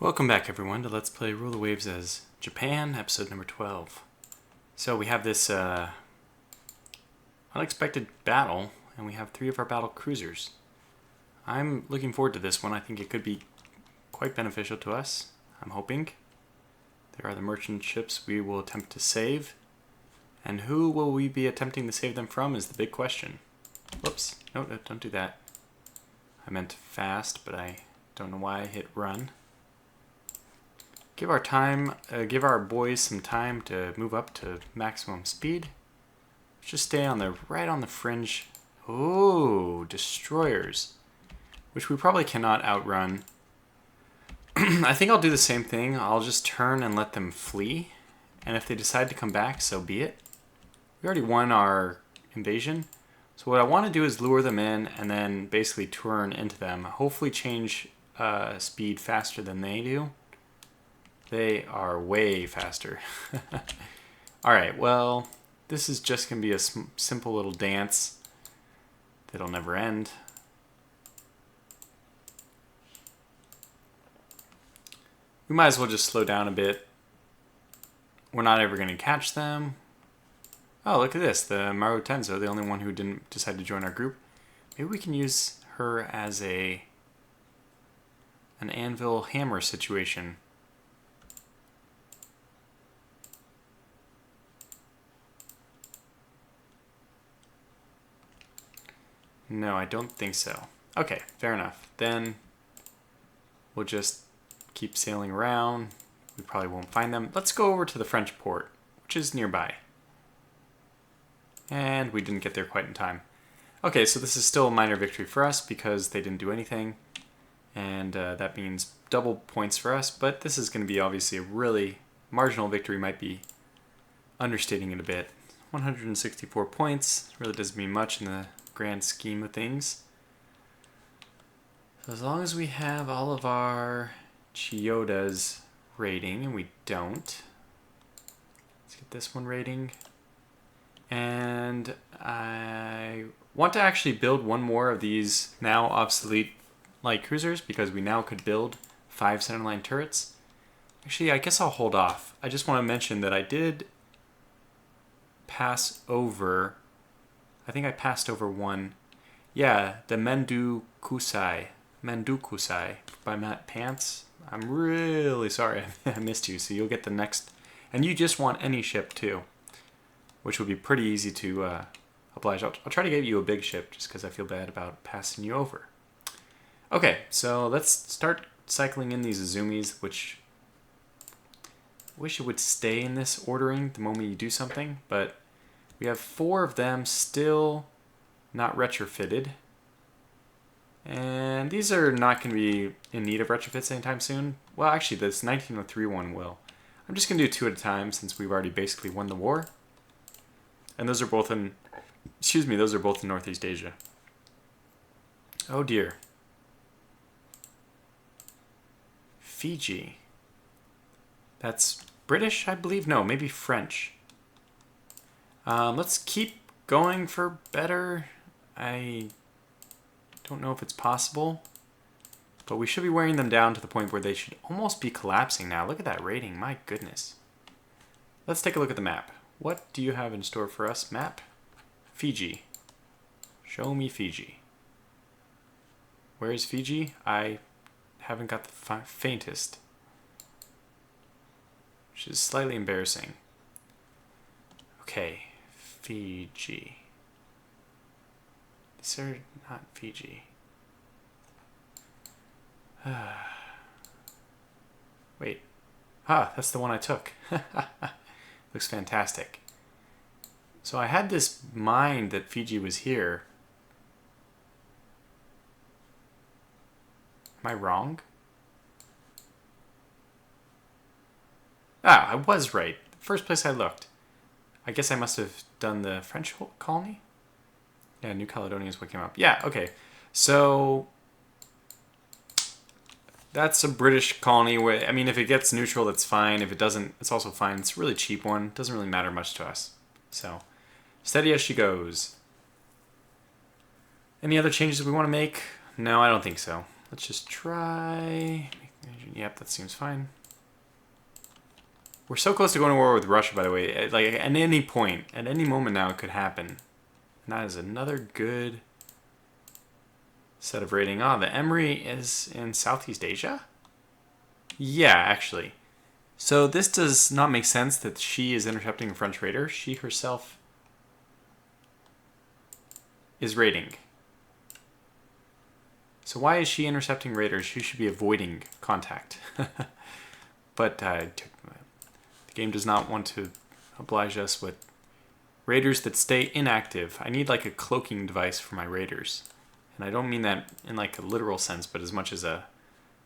Welcome back everyone to Let's Play Rule the Waves as Japan, episode number 12. So we have this unexpected battle, and we have 3 of our battle cruisers. I'm looking forward to this one. I think it could be quite beneficial to us, I'm hoping. There are the merchant ships we will attempt to save. And who will we be attempting to save them from is the big question. Whoops, no, don't do that. I meant fast, but I don't know why I hit run. Give our boys some time to move up to maximum speed. Just stay on right on the fringe. Oh, destroyers, which we probably cannot outrun. I think I'll do the same thing. I'll just turn and let them flee, and if they decide to come back, so be it. We already won our invasion, so what I want to do is lure them in and then basically turn into them. Hopefully change speed faster than they do. They are way faster. Alright, well, this is just going to be a simple little dance that'll never end. We might as well just slow down a bit. We're not ever going to catch them. Oh, look at this. The Maru Tenzo, the only one who didn't decide to join our group. Maybe we can use her as an anvil hammer situation. No, I don't think so. Okay, fair enough. Then we'll just keep sailing around. We probably won't find them. Let's go over to the French port, which is nearby. And we didn't get there quite in time. Okay, so this is still a minor victory for us because they didn't do anything. And that means double points for us. But this is going to be obviously a really marginal victory. Might be understating it a bit. 164 points. Really doesn't mean much in the grand scheme of things. So as long as we have all of our Chiyodas rating, and we don't. Let's get this one rating. And I want to actually build one more of these now obsolete light cruisers because we now could build 5 centerline turrets. Actually, I guess I'll hold off. I just want to mention that I did pass over, I think I passed over one. Yeah, the Mendukusai by Matt Pants. I'm really sorry I missed you, so you'll get the next. And you just want any ship too, which will be pretty easy to oblige. I'll try to get you a big ship just because I feel bad about passing you over. Okay, so let's start cycling in these Azumis, which I wish it would stay in this ordering the moment you do something, but we have 4 of them still not retrofitted. And these are not going to be in need of retrofits anytime soon. Well, actually, this 1903 one will. I'm just going to do 2 at a time since we've already basically won the war. And those are both in, those are both in Northeast Asia. Oh dear. Fiji. That's British, I believe? No, maybe French. Let's keep going for better. I don't know if it's possible, but we should be wearing them down to the point where they should almost be collapsing now. Look at that rating, my goodness. Let's take a look at the map. What do you have in store for us, map? Fiji. Show me Fiji. Where is Fiji? I haven't got the faintest, which is slightly embarrassing. Okay, Fiji. These are not Fiji. Wait. Ah, that's the one I took. Looks fantastic. So I had this mind that Fiji was here. Am I wrong? Ah, I was right. First place I looked. I guess I must have done the French colony? Yeah, New Caledonia is what came up. Yeah, okay. So that's a British colony. I mean, if it gets neutral, that's fine. If it doesn't, it's also fine. It's a really cheap one. It doesn't really matter much to us. So steady as she goes. Any other changes we want to make? No, I don't think so. Let's just try. Yep, that seems fine. We're so close to going to war with Russia, by the way. Like, at any point, at any moment now, it could happen. And that is another good set of rating. Ah, the Emery is in Southeast Asia? Yeah, actually. So this does not make sense that she is intercepting a French raider. She herself is raiding. So why is she intercepting raiders? She should be avoiding contact. But the game does not want to oblige us with raiders that stay inactive. I need like a cloaking device for my raiders. And I don't mean that in like a literal sense, but as much as I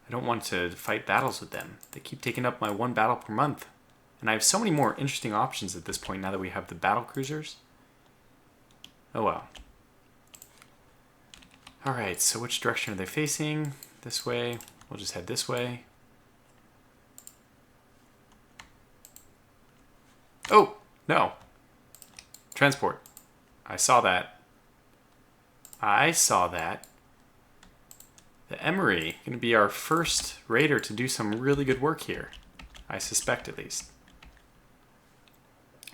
don't want to fight battles with them. They keep taking up my 1 battle per month. And I have so many more interesting options at this point now that we have the battle cruisers. Oh well. Alright, so which direction are they facing? This way. We'll just head this way. Oh, no. Transport. I saw that. I saw that. The Emery, going to be our first raider to do some really good work here. I suspect, at least.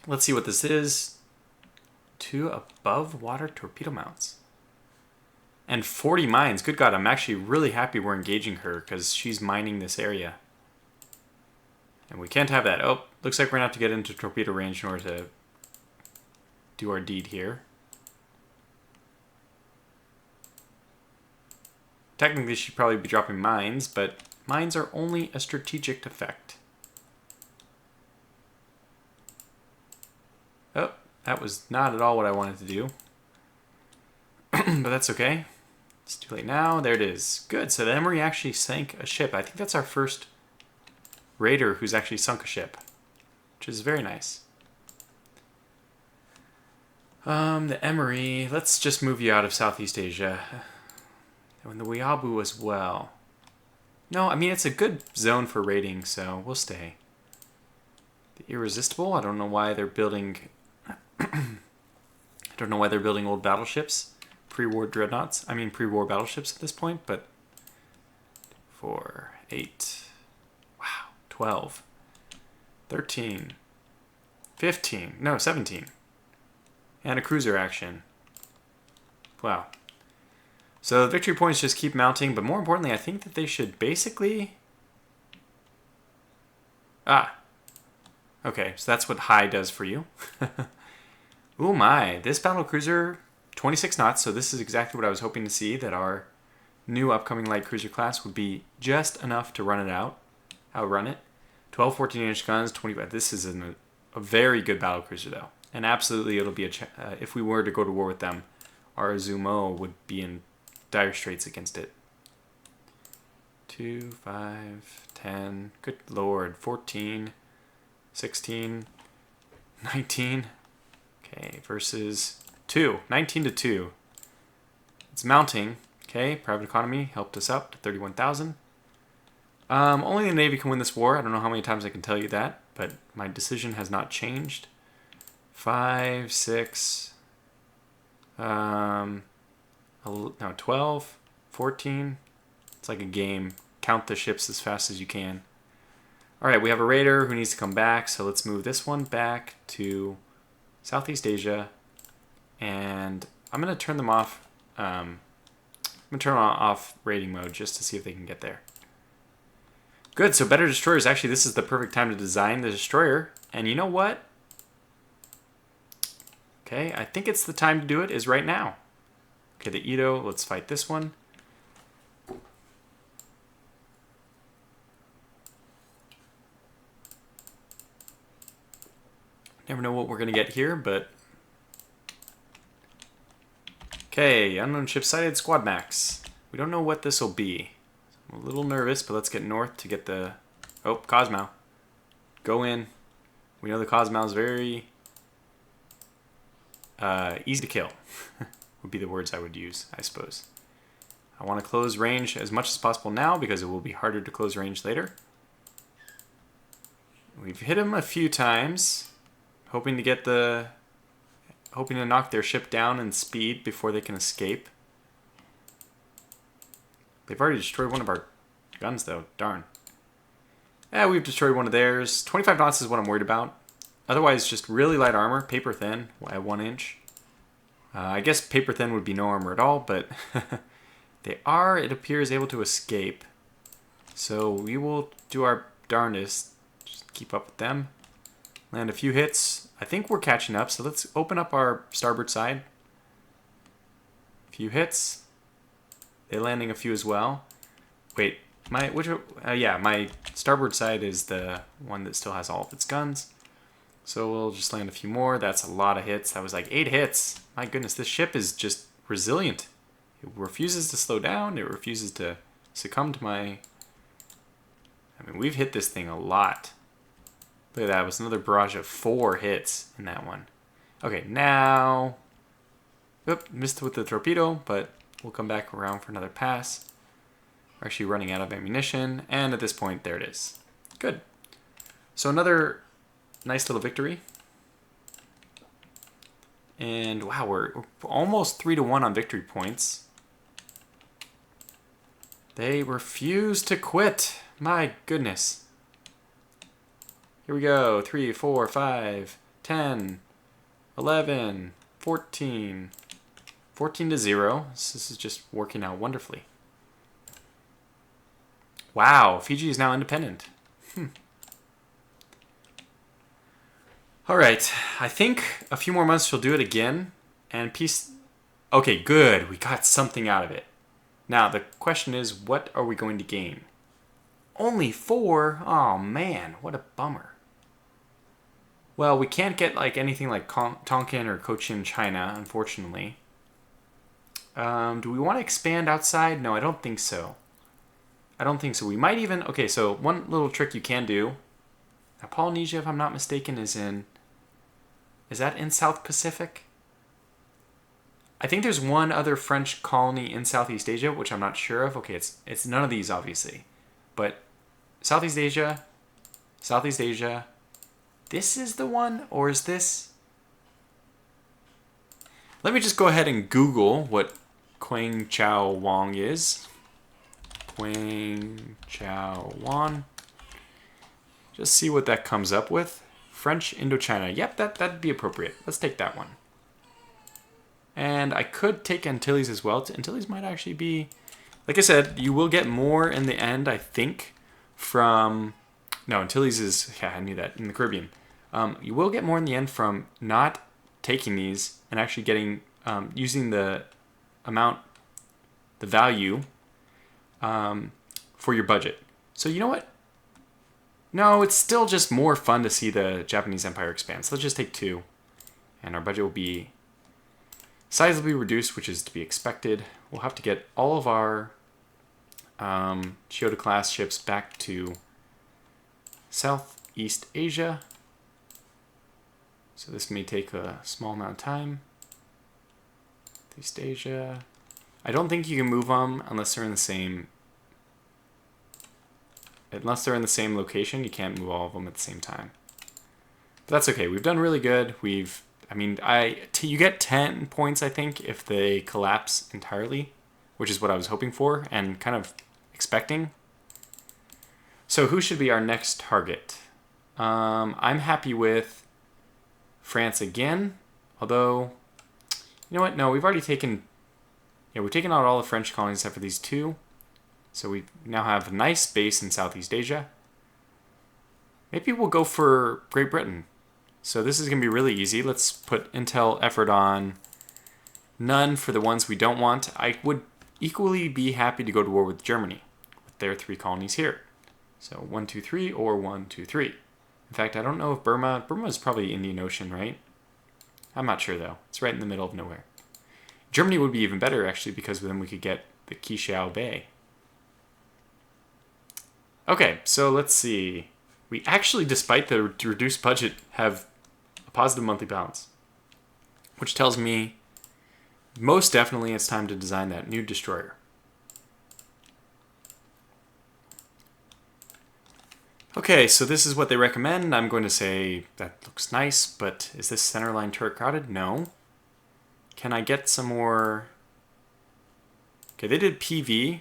Let's see what this is. 2 above water torpedo mounts. And 40 mines. Good God, I'm actually really happy we're engaging her because she's mining this area. And we can't have that. Oh, looks like we're going to have to get into torpedo range in order to do our deed here. Technically, she'd probably be dropping mines, but mines are only a strategic effect. Oh, that was not at all what I wanted to do. But that's okay. It's too late now. There it is. Good. So the Emery actually sank a ship. I think that's our first raider who's actually sunk a ship, which is very nice. The Emery. Let's just move you out of Southeast Asia. And the Weeaboo as well. No, I mean, it's a good zone for raiding, so we'll stay. The Irresistible. I don't know why they're building... I don't know why they're building old battleships. Pre-war dreadnoughts. I mean, pre-war battleships at this point, but 4, 8, wow, 12, 13, 15, no, 17. And a cruiser action. Wow. So the victory points just keep mounting, but more importantly, I think that they should basically... Okay, so that's what high does for you. Oh my, this battle cruiser... 26 knots, so this is exactly what I was hoping to see, that our new upcoming light cruiser class would be just enough to run it out, outrun it. 12 14-inch guns, 25. This is a very good battle cruiser, though. And absolutely, it'll be if we were to go to war with them, our Azumo would be in dire straits against it. 2, 5, 10, good lord, 14, 16, 19. Okay, versus... 19 to 2. It's mounting. Okay, private economy helped us up to 31,000. Only the Navy can win this war. I don't know how many times I can tell you that, but my decision has not changed. 5, 6, no, 12, 14. It's like a game. Count the ships as fast as you can. All right, we have a raider who needs to come back, so let's move this one back to Southeast Asia. And I'm going to turn them off. I'm going to turn off raiding mode just to see if they can get there. Good, so better destroyers. Actually, this is the perfect time to design the destroyer. And you know what? Okay, I think it's the time to do it is right now. Okay, the Edo, let's fight this one. Never know what we're going to get here, but... Okay, unknown ship sighted, squad max. We don't know what this will be. I'm a little nervous, but let's get north to get the... Oh, Cosmo. Go in. We know the Cosmo is very easy to kill. Would be the words I would use, I suppose. I want to close range as much as possible now because it will be harder to close range later. We've hit them a few times, hoping to knock their ship down in speed before they can escape. They've already destroyed one of our guns, though. Darn. Yeah, we've destroyed one of theirs. 25 knots is what I'm worried about. Otherwise, just really light armor, paper thin at 1 inch. I guess paper thin would be no armor at all, but they are, it appears, able to escape. So we will do our darndest. Just keep up with them. Land a few hits. I think we're catching up, so let's open up our starboard side. A few hits. They're landing a few as well. Wait, my starboard side is the one that still has all of its guns. So we'll just land a few more. That's a lot of hits. That was like 8 hits. My goodness, this ship is just resilient. It refuses to slow down. It refuses to succumb to my... I mean, we've hit this thing a lot. Look at that. It was another barrage of 4 hits in that one. Okay, now... Oop, missed with the torpedo, but we'll come back around for another pass. We're actually running out of ammunition, and at this point, there it is. Good. So another nice little victory. And wow, we're almost 3-1 on victory points. They refuse to quit. My goodness. Here we go. 3, 4, 5, 10, 11, 14. 14 to 0. This is just working out wonderfully. Wow, Fiji is now independent. Alright, I think a few more months she'll do it again. And peace... Okay, good. We got something out of it. Now, the question is, what are we going to gain? Only 4? Oh man, what a bummer. Well, we can't get like anything like Tonkin or Cochin China, unfortunately. Do we want to expand outside? No, I don't think so. I don't think so. We might even... Okay, so one little trick you can do. Now, Polynesia, if I'm not mistaken, is in... Is that in South Pacific? I think there's one other French colony in Southeast Asia, which I'm not sure of. Okay, it's none of these, obviously. But Southeast Asia, Southeast Asia. This is the one? Or is this... Let me just go ahead and Google what Quang Chao Wang is. Quang Chao Wan. Just see what that comes up with. French Indochina. Yep, that'd be appropriate. Let's take that one. And I could take Antilles as well. Antilles might actually be... Like I said, you will get more in the end, I think, from... No, Antilles is... Yeah, I knew that. In the Caribbean. You will get more in the end from not taking these and actually getting... using the amount... The value... for your budget. So you know what? No, it's still just more fun to see the Japanese Empire expand. So let's just take 2. And our budget will be sizably reduced, which is to be expected. We'll have to get all of our Chiyoda-class ships back to Southeast Asia. So this may take a small amount of time. Southeast Asia. I don't think you can move them unless they're in the same... Unless they're in the same location, you can't move all of them at the same time. But that's okay. We've done really good. You get 10 points, I think, if they collapse entirely, which is what I was hoping for and kind of expecting. So who should be our next target? I'm happy with France again, although, you know what? No, we've already taken... Yeah, we've taken out all the French colonies except for these 2. So we now have a nice base in Southeast Asia. Maybe we'll go for Great Britain. So this is going to be really easy. Let's put intel effort on none for the ones we don't want. I would equally be happy to go to war with Germany with their 3 colonies here. So 1, 2, 3 or 1, 2, 3. In fact, I don't know if Burma is probably Indian Ocean, right? I'm not sure though. It's right in the middle of nowhere. Germany would be even better actually because then we could get the Qixiao Bay. Okay, so let's see. We actually, despite the reduced budget, have a positive monthly balance, which tells me most definitely it's time to design that new destroyer. Okay, so this is what they recommend. I'm going to say that looks nice, but is this centerline turret crowded? No. Can I get some more... Okay, they did PV.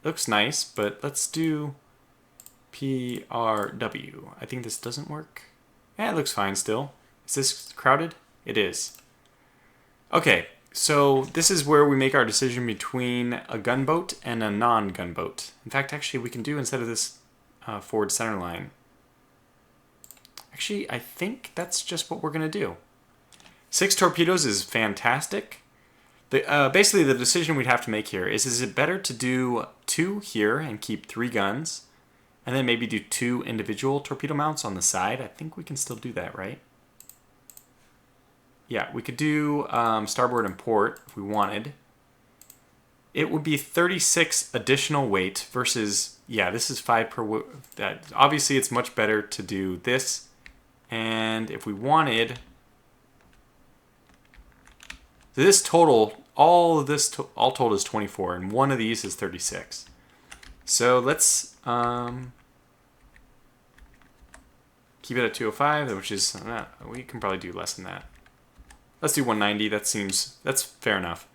Looks nice, but let's do PRW. I think this doesn't work. Yeah, it looks fine still. Is this crowded? It is. Okay, so this is where we make our decision between a gunboat and a non-gunboat. In fact, actually, we can do instead of this forward center line. Actually, I think that's just what we're going to do. 6 torpedoes is fantastic. Basically, the decision we'd have to make here is it better to do 2 here and keep 3 guns, and then maybe do 2 individual torpedo mounts on the side? I think we can still do that, right? Yeah, we could do starboard and port if we wanted. It would be 36 additional weight versus, yeah, this is 5 per... obviously, it's much better to do this. And if we wanted... So this total, all total is 24, and one of these is 36. So let's keep it at 205, which is, we can probably do less than that. Let's do 190, that's fair enough.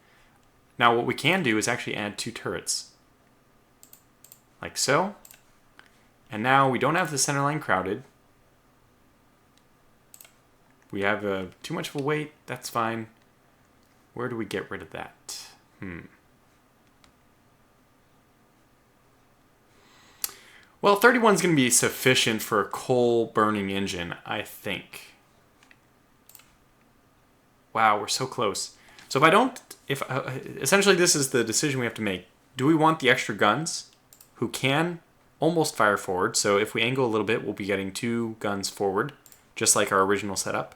Now what we can do is actually add 2 turrets. Like so. And now we don't have the center line crowded. We have too much of a weight, that's fine. Where do we get rid of that? Well, 31 is going to be sufficient for a coal-burning engine, I think. Wow, we're so close. So essentially this is the decision we have to make. Do we want the extra guns who can almost fire forward? So if we angle a little bit, we'll be getting 2 guns forward, just like our original setup.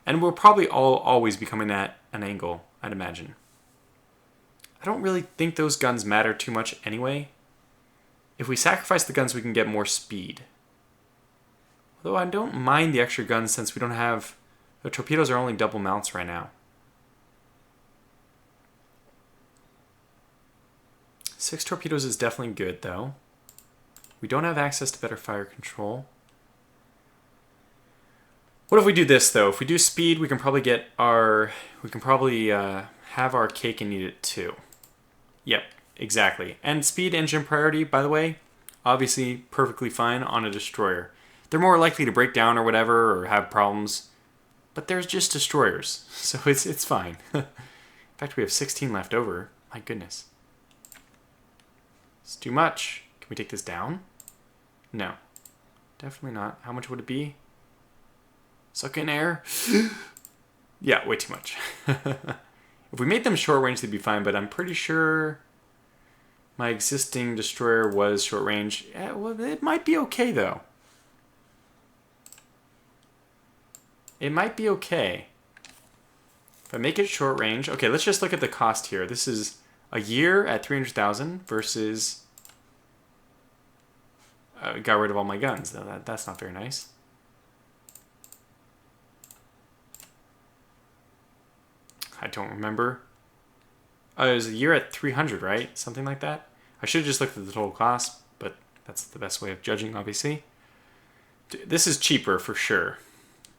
And we'll probably always be coming at an angle, I'd imagine. I don't really think those guns matter too much anyway. If we sacrifice the guns, we can get more speed. Although I don't mind the extra guns since we don't have... The torpedoes are only double mounts right now. 6 torpedoes is definitely good, though. We don't have access to better fire control. What if we do this, though? If we do speed, we can probably get our... We can probably have our cake and eat it, too. Yep, exactly. And speed engine priority, by the way, obviously perfectly fine on a destroyer. They're more likely to break down or whatever, or have problems. But there's just destroyers, so it's fine. In fact, we have 16 left over. My goodness. It's too much. Can we take this down? No. Definitely not. How much would it be? Suck in air. Yeah, way too much. If we made them short range, they'd be fine, but I'm pretty sure my existing destroyer was short range. Yeah, well, it might be okay, though. It might be okay. If I make it short range... Okay, let's just look at the cost here. This is a year at 300,000 versus... got rid of all my guns. That's not very nice. I don't remember. It was a year at 300, right? Something like that. I should have just looked at the total cost, but that's the best way of judging, obviously. This is cheaper for sure.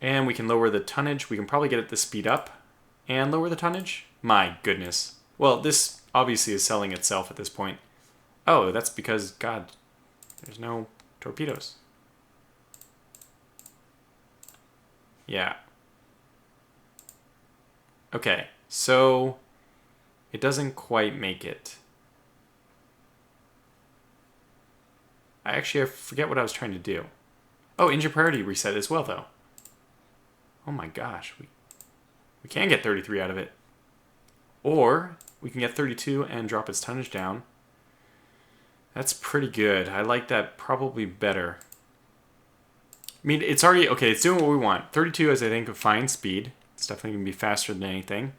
And we can lower the tonnage. We can probably get it to speed up and lower the tonnage. My goodness. Well, this obviously is selling itself at this point. Oh, that's because, God, there's no torpedoes. Yeah. Okay, so it doesn't quite make it. I forget what I was trying to do. Oh, engine priority reset as well, though. Oh my gosh, we can get 33 out of it. Or we can get 32 and drop its tonnage down. That's pretty good. I like that probably better. I mean, it's already... Okay, it's doing what we want. 32 is, I think, a fine speed. It's definitely going to be faster than anything.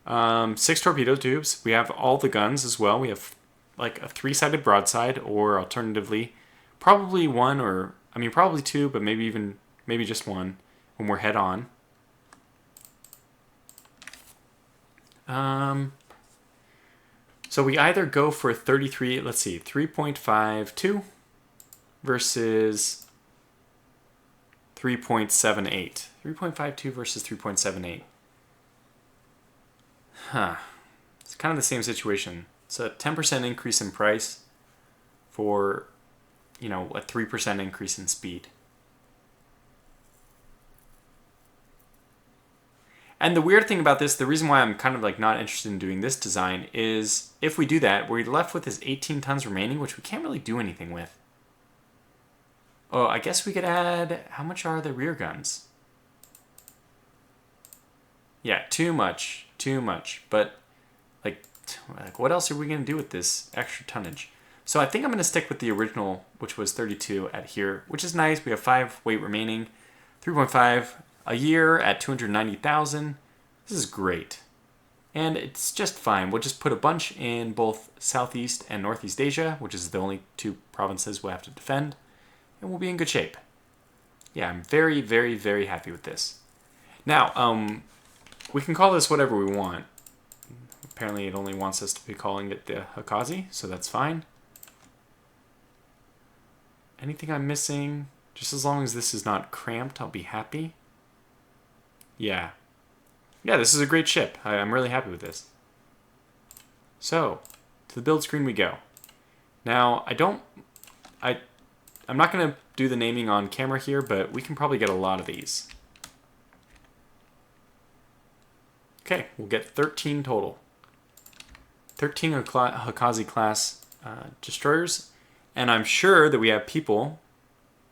6 torpedo tubes. We have all the guns as well. We have like a 3-sided broadside, or alternatively, probably one, or... I mean, probably 2, but maybe just 1 when we're head on. So we either go for 33, let's see, 3.52 versus 3.78. 3.52 versus 3.78. Huh. It's kind of the same situation. It's a 10% increase in price for you know, a 3% increase in speed. And the weird thing about this, the reason why I'm kind of like not interested in doing this design is if we do that, we're left with this 18 tons remaining, which we can't really do anything with. Oh, I guess we could add, how much are the rear guns? Yeah, too much. But like what else are we going to do with this extra tonnage? So I think I'm going to stick with the original, which was 32 at here, which is nice. We have 5 weight remaining, 3.5 a year at 290,000. This is great. And it's just fine. We'll just put a bunch in both Southeast and Northeast Asia, which is the only 2 provinces we'll have to defend, and we'll be in good shape. Yeah, I'm very, very, very happy with this. Now, we can call this whatever we want. Apparently it only wants us to be calling it the Hakazi, so that's fine. Anything I'm missing? Just as long as this is not cramped, I'll be happy. Yeah. Yeah, this is a great ship. I'm really happy with this. So, to the build screen we go. Now, I'm not going to do the naming on camera here, but we can probably get a lot of these. Okay, we'll get 13 total. 13 Hakazi class destroyers, and I'm sure that we have people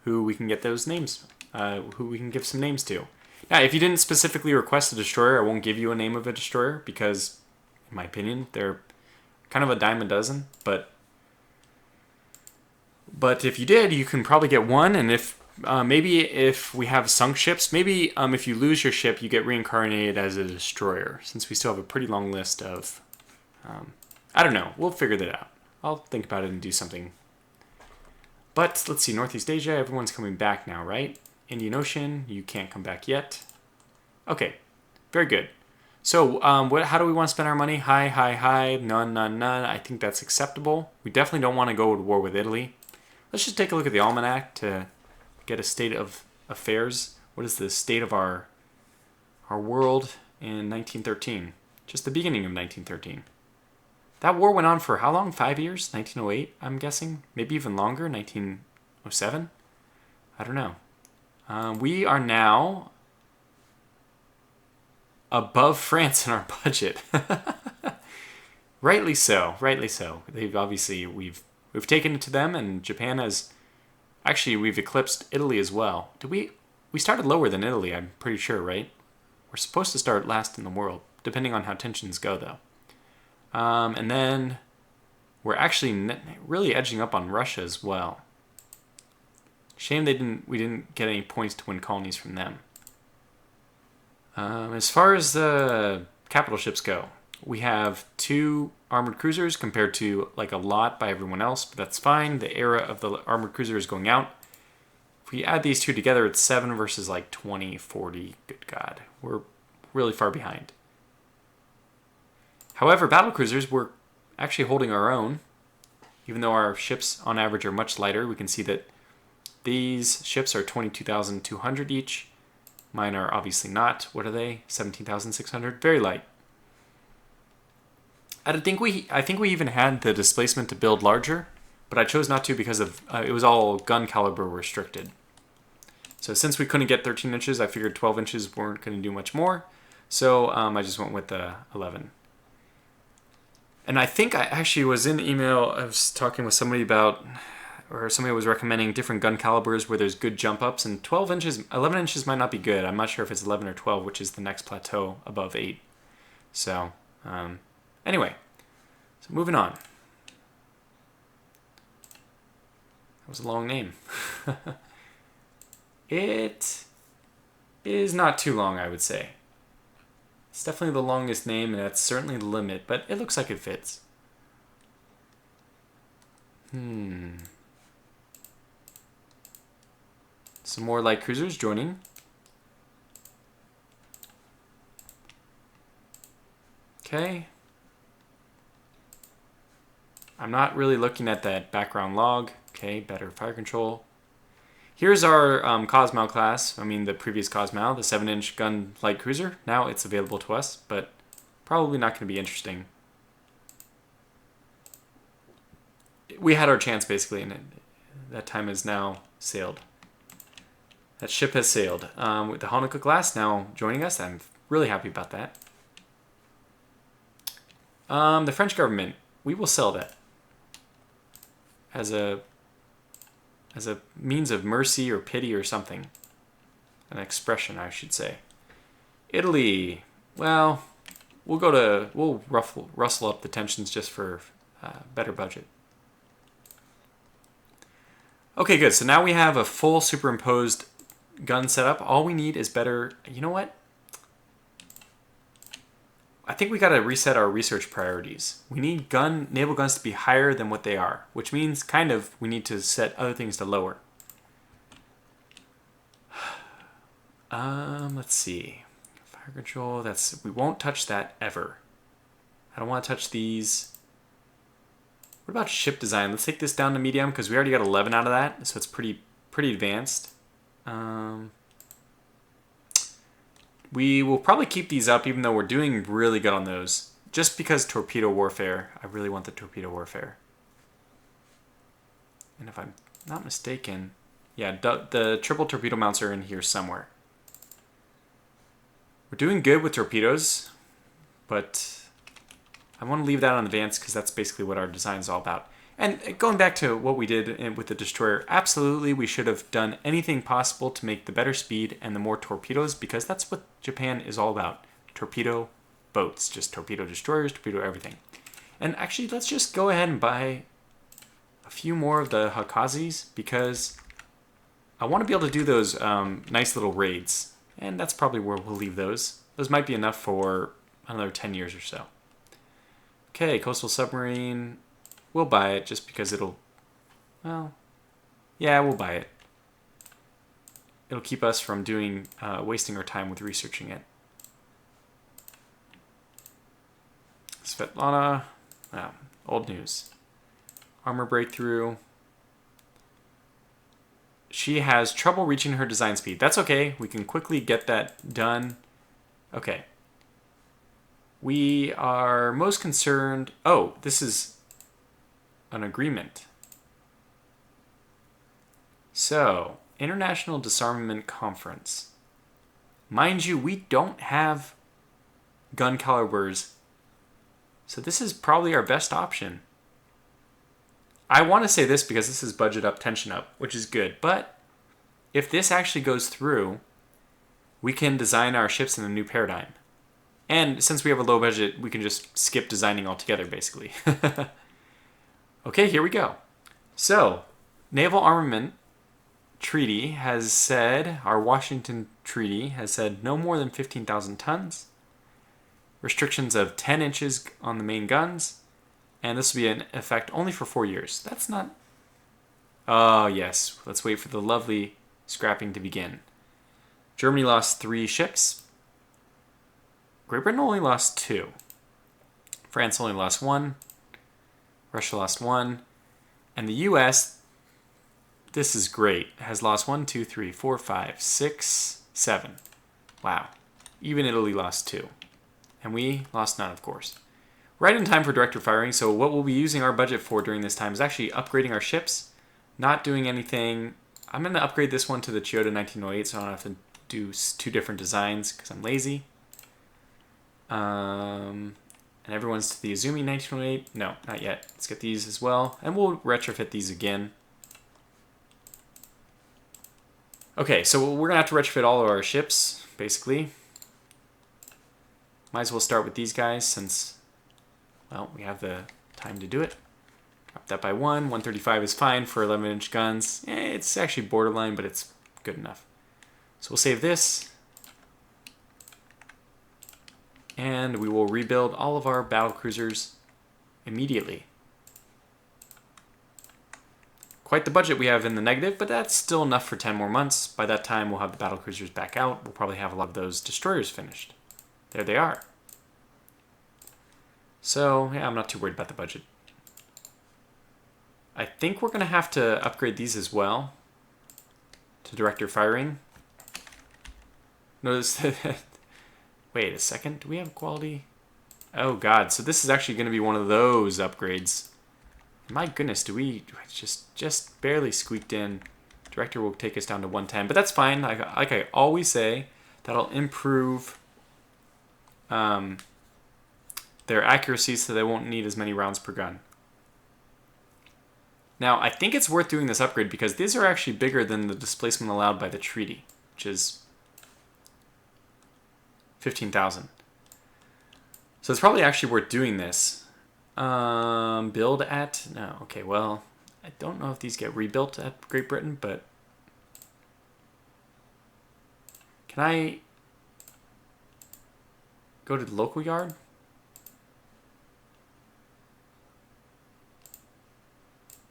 who we can get those names, who we can give some names to. Now, if you didn't specifically request a destroyer, I won't give you a name of a destroyer because, in my opinion, they're kind of a dime a dozen. But if you did, you can probably get one. And if maybe if we have sunk ships, maybe if you lose your ship, you get reincarnated as a destroyer. Since we still have a pretty long list of, I don't know. We'll figure that out. I'll think about it and do something. But let's see, Northeast Asia, everyone's coming back now, right? Indian Ocean, you can't come back yet. Okay, very good. So how do we want to spend our money? High, none. I think that's acceptable. We definitely don't want to go to war with Italy. Let's just take a look at the almanac to get a state of affairs. What is the state of our world in 1913? Just the beginning of 1913. That war went on for how long? 5 years? 1908, I'm guessing? Maybe even longer? 1907? I don't know. We are now above France in our budget. Rightly so. They've obviously, we've taken it to them, and Japan has, actually we've eclipsed Italy as well. We started lower than Italy, I'm pretty sure, right? We're supposed to start last in the world, depending on how tensions go though. And then we're actually really edging up on Russia as well. Shame we didn't get any points to win colonies from them. As far as the capital ships go, we have 2 armored cruisers compared to like a lot by everyone else, but that's fine. The era of the armored cruiser is going out. If we add these 2 together, it's 7 versus like 20, 40. Good God, we're really far behind. However, battle cruisers, we're actually holding our own. Even though our ships on average are much lighter, we can see that these ships are 22,200 each. Mine are obviously not. What are they? 17,600. Very light. I think we even had the displacement to build larger, but I chose not to because of it was all gun caliber restricted. So since we couldn't get 13 inches, I figured 12 inches weren't going to do much more. So I just went with the 11. And I think I actually was in the email, I was talking with somebody about, or somebody was recommending different gun calibers where there's good jump ups, and 11 inches might not be good. I'm not sure if it's 11 or 12, which is the next plateau above 8. So, anyway, so moving on. That was a long name. It is not too long, I would say. It's definitely the longest name, and that's certainly the limit, but it looks like it fits. Some more light cruisers joining. Okay. I'm not really looking at that background log. Okay, better fire control. Here's our Cosmo class, the previous Cosmo, the 7-inch gun light cruiser. Now it's available to us, but probably not going to be interesting. We had our chance, basically, and that time has now sailed. That ship has sailed. With the Hanukkah class now joining us, I'm really happy about that. The French government, we will sell that as a means of mercy or pity or something. An expression, I should say. Italy, well, we'll rustle up the tensions just for better budget. Okay, good. So now we have a full superimposed gun setup. All we need is better. You know what? I think we got to reset our research priorities. We need naval guns to be higher than what they are, which means kind of we need to set other things to lower. Let's see. Fire control, we won't touch that ever. I don't want to touch these. What about ship design? Let's take this down to medium because we already got 11 out of that, so it's pretty advanced. We will probably keep these up even though we're doing really good on those. Just because torpedo warfare, I really want the torpedo warfare. And if I'm not mistaken, yeah, the triple torpedo mounts are in here somewhere. We're doing good with torpedoes, but I want to leave that on advanced because that's basically what our design is all about. And going back to what we did with the destroyer, absolutely we should have done anything possible to make the better speed and the more torpedoes because that's what Japan is all about. Torpedo boats, just torpedo destroyers, torpedo everything. And actually, let's just go ahead and buy a few more of the Hakazis because I want to be able to do those nice little raids. And that's probably where we'll leave those. Those might be enough for another 10 years or so. Okay, coastal submarine. We'll buy it just because it'll... Well, yeah, we'll buy it. It'll keep us from wasting our time with researching it. Svetlana. Oh, old news. Armor breakthrough. She has trouble reaching her design speed. That's okay. We can quickly get that done. Okay. We are most concerned... Oh, this is an agreement. So, International Disarmament Conference. Mind you, we don't have gun calibers. So this is probably our best option. I want to say this because this is budget up, tension up, which is good. But if this actually goes through, we can design our ships in a new paradigm. And since we have a low budget, we can just skip designing altogether, basically. Okay, here we go. So, Naval Armament Treaty has said, our Washington Treaty has said no more than 15,000 tons. Restrictions of 10 inches on the main guns. And this will be in effect only for 4 years. That's not... Oh, yes. Let's wait for the lovely scrapping to begin. Germany lost 3 ships. Great Britain only lost 2. France only lost 1. Russia lost 1. And the U.S., this is great, has lost 1, 2, 3, 4, 5, 6, 7. Wow. Even Italy lost 2. And we lost none, of course. Right in time for director firing, so what we'll be using our budget for during this time is actually upgrading our ships, not doing anything. I'm going to upgrade this one to the Chiyoda 1908 so I don't have to do 2 different designs because I'm lazy. And everyone's to the Izumi 1908. No, not yet. Let's get these as well, and we'll retrofit these again. Okay, so we're going to have to retrofit all of our ships, basically. Might as well start with these guys since... Well, we have the time to do it. Up that by 1. 135 is fine for 11-inch guns. It's actually borderline, but it's good enough. So we'll save this. And we will rebuild all of our battle cruisers immediately. Quite the budget we have in the negative, but that's still enough for 10 more months. By that time, we'll have the battle cruisers back out. We'll probably have a lot of those destroyers finished. There they are. So, yeah, I'm not too worried about the budget. I think we're going to have to upgrade these as well to director firing. Notice that... Wait a second. Do we have quality? Oh, God. So this is actually going to be one of those upgrades My goodness, do we just barely squeaked in. Director will take us down to 110, but that's fine. Like I always say, that'll improve their accuracy so they won't need as many rounds per gun. Now, I think it's worth doing this upgrade because these are actually bigger than the displacement allowed by the treaty, which is 15,000. So it's probably actually worth doing this. Build at... No, okay, well, I don't know if these get rebuilt at Great Britain, but... Can I go to the local yard?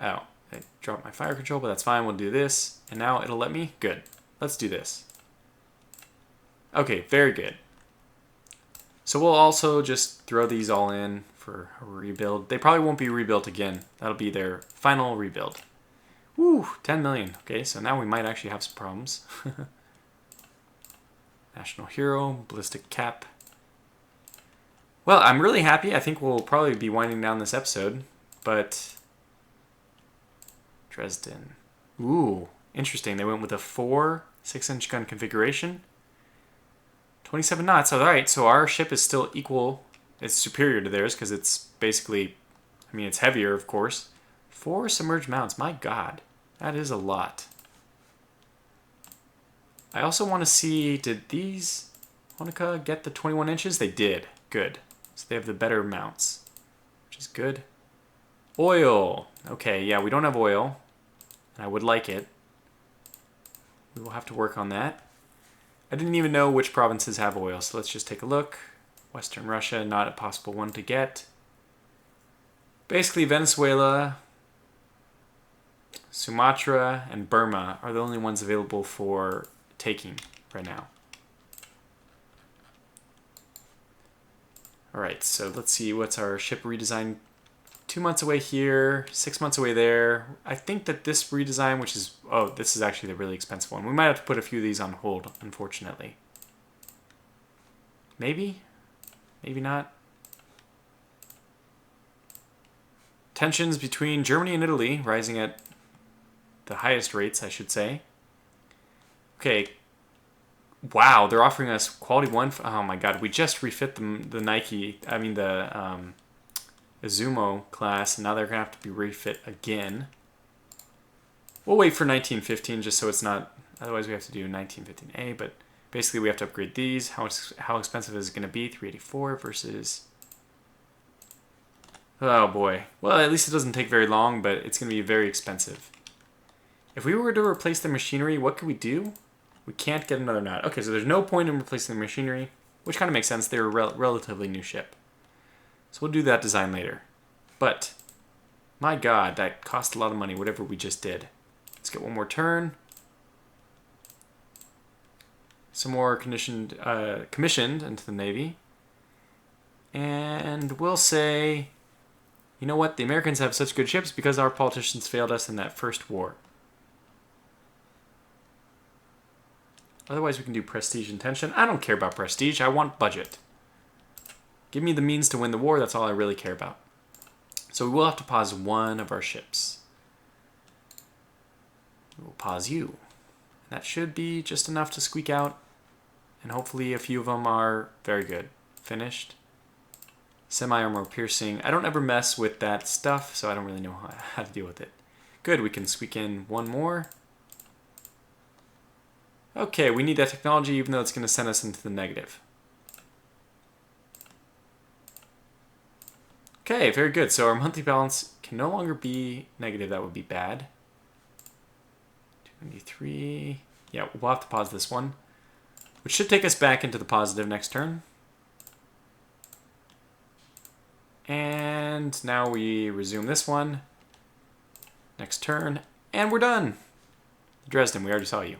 Oh, I dropped my fire control, but that's fine. We'll do this. And now it'll let me? Good. Let's do this. Okay, very good. So we'll also just throw these all in for a rebuild. They probably won't be rebuilt again. That'll be their final rebuild. Woo, 10 million. Okay, so now we might actually have some problems. National Hero, Ballistic Cap. Well, I'm really happy. I think we'll probably be winding down this episode, but... Dresden. Ooh, interesting. They went with a 4 6-inch gun configuration. 27 knots. All right, so our ship is still equal. It's superior to theirs because it's basically, I mean, it's heavier, of course. 4 submerged mounts. My God, that is a lot. I also want to see, did these Honica get the 21 inches? They did. Good. So they have the better mounts, which is good. Oil. Okay, yeah, we don't have oil, and I would like it. We will have to work on that. I didn't even know which provinces have oil, so let's just take a look. Western Russia, not a possible one to get. Basically, Venezuela, Sumatra, and Burma are the only ones available for taking right now. Alright, so let's see, what's our ship redesign? 2 months away here, 6 months away there. I think that this redesign, which is... Oh, this is actually the really expensive one. We might have to put a few of these on hold, unfortunately. Maybe? Maybe not. Tensions between Germany and Italy rising at the highest rates, I should say. Okay. Wow, they're offering us quality 1. Oh my God, we just refit the Nike... I mean, the... Izumo class, and now they're going to have to be refit again. We'll wait for 1915 just so it's not... Otherwise we have to do 1915A, but basically we have to upgrade these. How expensive is it going to be? 384 versus... Oh boy. Well, at least it doesn't take very long, but it's going to be very expensive. If we were to replace the machinery, what could we do? We can't get another knot. Okay, so there's no point in replacing the machinery, which kind of makes sense. They're a relatively new ship. So we'll do that design later. But, my God, that cost a lot of money, whatever we just did. Let's get one more turn. Some more commissioned into the Navy. And we'll say, you know what, the Americans have such good ships because our politicians failed us in that first war. Otherwise we can do prestige and tension. I don't care about prestige, I want budget. Give me the means to win the war, that's all I really care about. So we will have to pause one of our ships. We'll pause you. That should be just enough to squeak out. And hopefully a few of them are very good. Finished. Semi-armor piercing. I don't ever mess with that stuff, so I don't really know how to deal with it. Good, we can squeak in one more. Okay, we need that technology even though it's going to send us into the negative. Okay, very good. So our monthly balance can no longer be negative. That would be bad. 23. Yeah, we'll have to pause this one, which should take us back into the positive next turn. And now we resume this one. Next turn. And we're done. Dresden, we already saw you.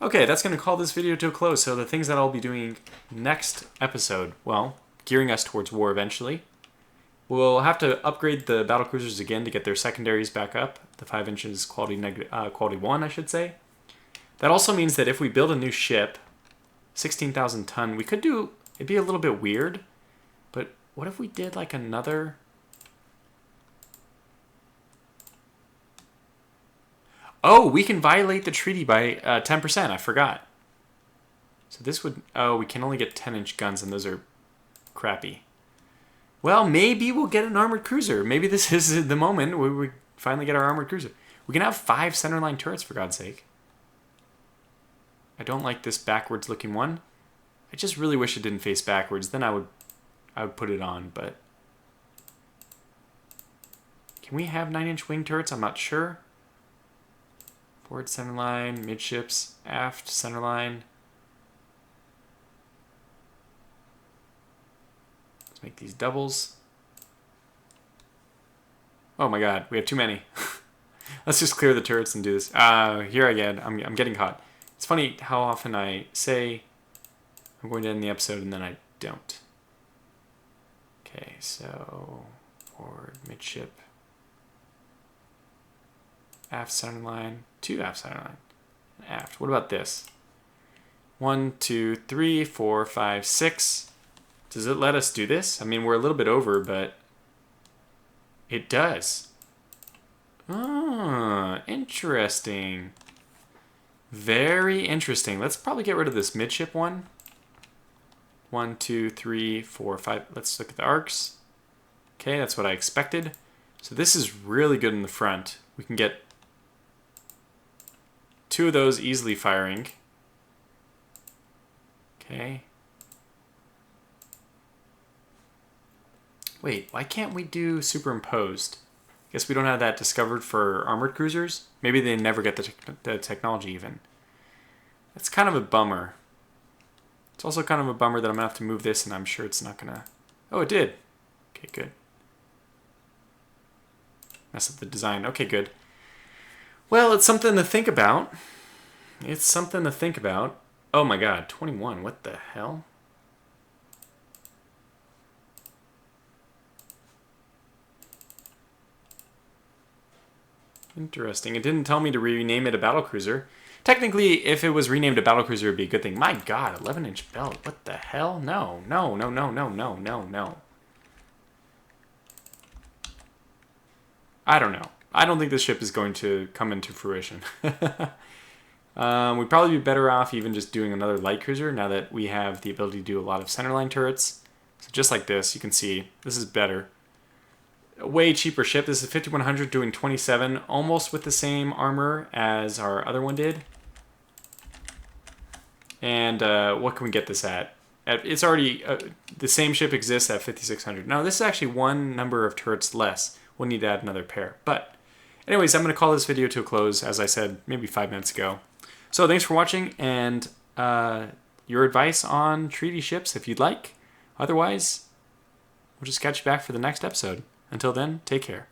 Okay, that's going to call this video to a close. So the things that I'll be doing next episode, well, gearing us towards war eventually. We'll have to upgrade the battlecruisers again to get their secondaries back up. The 5 inches quality 1, I should say. That also means that if we build a new ship, 16,000 ton, we could do... It'd be a little bit weird, but what if we did like another... Oh, we can violate the treaty by 10%. I forgot. So this would... Oh, we can only get 10-inch guns, and those are crappy. Well, maybe we'll get an armored cruiser. Maybe this is the moment where we finally get our armored cruiser. We can have 5 centerline turrets, for God's sake. I don't like this backwards looking one. I just really wish it didn't face backwards. Then I would put it on, but... Can we have 9-inch wing turrets? I'm not sure. Forward centerline, midships, aft centerline. Let's make these doubles. Oh my god, we have too many. Let's just clear the turrets and do this. Here again, I'm getting caught. It's funny how often I say I'm going to end the episode and then I don't. Okay, so forward, midship, aft centerline, 2 aft centerline, and aft. What about this? 1, 2, 3, 4, 5, 6. Does it let us do this? I mean, we're a little bit over, but it does. Ah, interesting. Very interesting. Let's probably get rid of this midship one. 1, 2, 3, 4, 5. Let's look at the arcs. Okay, that's what I expected. So this is really good in the front. We can get 2 of those easily firing. Okay. Wait, why can't we do superimposed? Guess we don't have that discovered for armored cruisers. Maybe they never get the technology even. That's kind of a bummer. It's also kind of a bummer that I'm going to have to move this, and I'm sure it's not going to... Oh, it did. Okay, good. Mess up the design. Okay, good. Well, it's something to think about. It's something to think about. Oh my god, 21. What the hell? Interesting. It didn't tell me to rename it a battlecruiser. Technically, if it was renamed a battlecruiser, it would be a good thing. My god, 11-inch belt. What the hell? No, no, no, no, no, no, no, no. I don't know. I don't think this ship is going to come into fruition. We'd probably be better off even just doing another light cruiser now that we have the ability to do a lot of centerline turrets. So just like this, you can see this is better. A way cheaper ship. This is 5100 doing 27, almost with the same armor as our other one did. And what can we get this at? It's already, the same ship exists at 5600. Now this is actually one number of turrets less. We'll need to add another pair. But anyways, I'm going to call this video to a close, as I said maybe 5 minutes ago. So thanks for watching, and your advice on treaty ships if you'd like. Otherwise, we'll just catch you back for the next episode. Until then, take care.